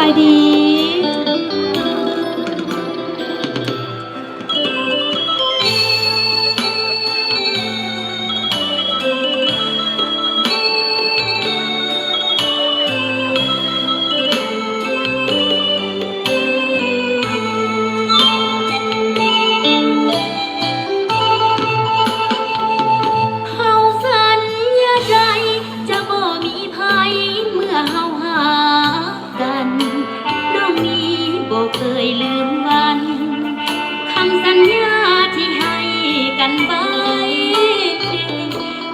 ายดีเคยลืมวันคำสัญญาที่ให้กันไว้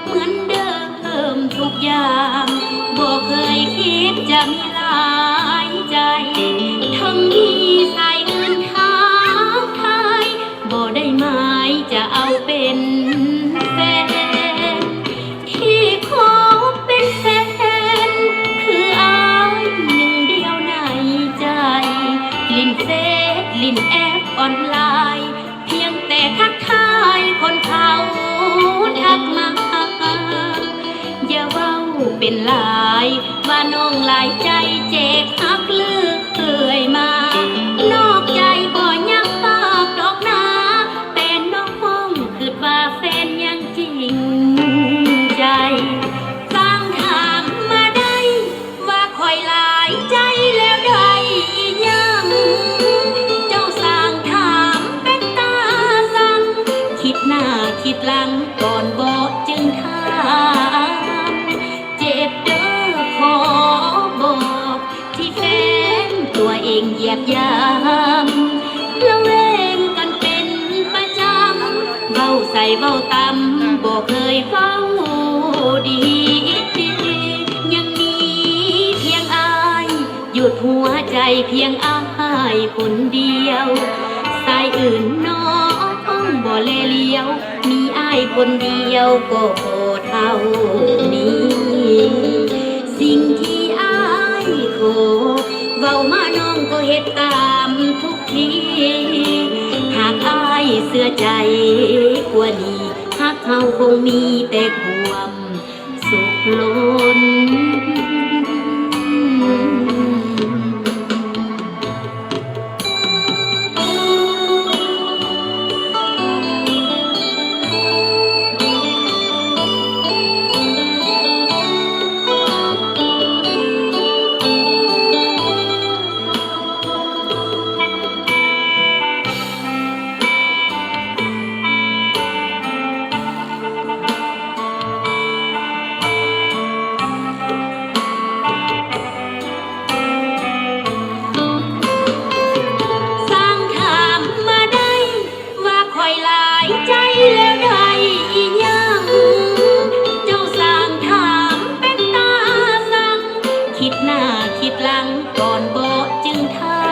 เหมือนเดิมทุกอย่างบ่เคยคิดจะมีหลายใจทั้งมีสายอื่นทางไทยบ่ได้หมายจะเอาเป็นแฟนที่ขอเป็นแฟนคืออายหนึ่งเดียวในใจลิ้นเฟซลิ้นแอปออนไลน์เพียงแต่ทักทายคนเขาทักมาอย่าเว้าเป็นหลายว่าน้องหลายใจเจ็บหักเลือกเอ่ยมานอกใจบ่ยังปากดอกนาแต่น้องคิดว่าแฟนยังจริงใจฟังถามมาได้ว่าคอยหลายใจแล้วได้ยังเจ้าสร้างถามเป็นตาสั่งคิดหน้าคิดหลังก่อนบอกจึงถามเจ็บเด้อขอบอกที่แฟนตัวเองเหยียบยามแล้วเล่นกันเป็นประจำเว้าใส่เว้าตำบอกเคยเว้าดียังมีเพียงอายหยุดหัวใจเพียงอายคนเดียวสายอื่นน้องบ่เลเลียวมีอายคนเดียวก็พอเท่านี้สิ่งที่อายขอเว้ามาน้องก็เฮ็ดตามทุกทีหากอายเสื้อใจกว่านี้หากเขาคงมีแต่ความสุขล้นแล้วได้อีหยังเจ้าสร้างถามเป็นตาสั่งคิดหน้าคิดหลังก่อนบอกจึงถา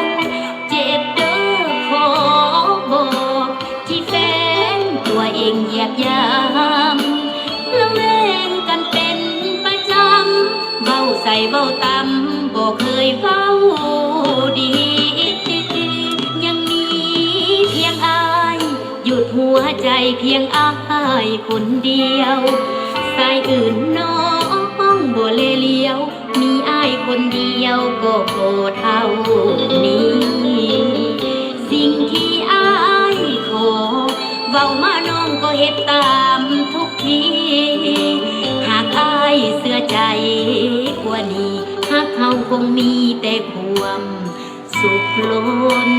มเจ็บเด้อขอบอกที่แฟนตัวเองเหยียบยามแล้วเล่นกันเป็นประจำเว้าใส่เว้าตำบอกเคยเว้าดีหยุดหัวใจเพียงอายคนเดียวสายอื่นน้องบ่เลเลียวมีอายคนเดียวก็โปรดเท่านี้สิ่งที่อายขอเว้ามาน้องก็เฮ็ดตามทุกทีหากอายเสื้อใจกว่านี้หากเขาคงมีแต่ความสุขล้น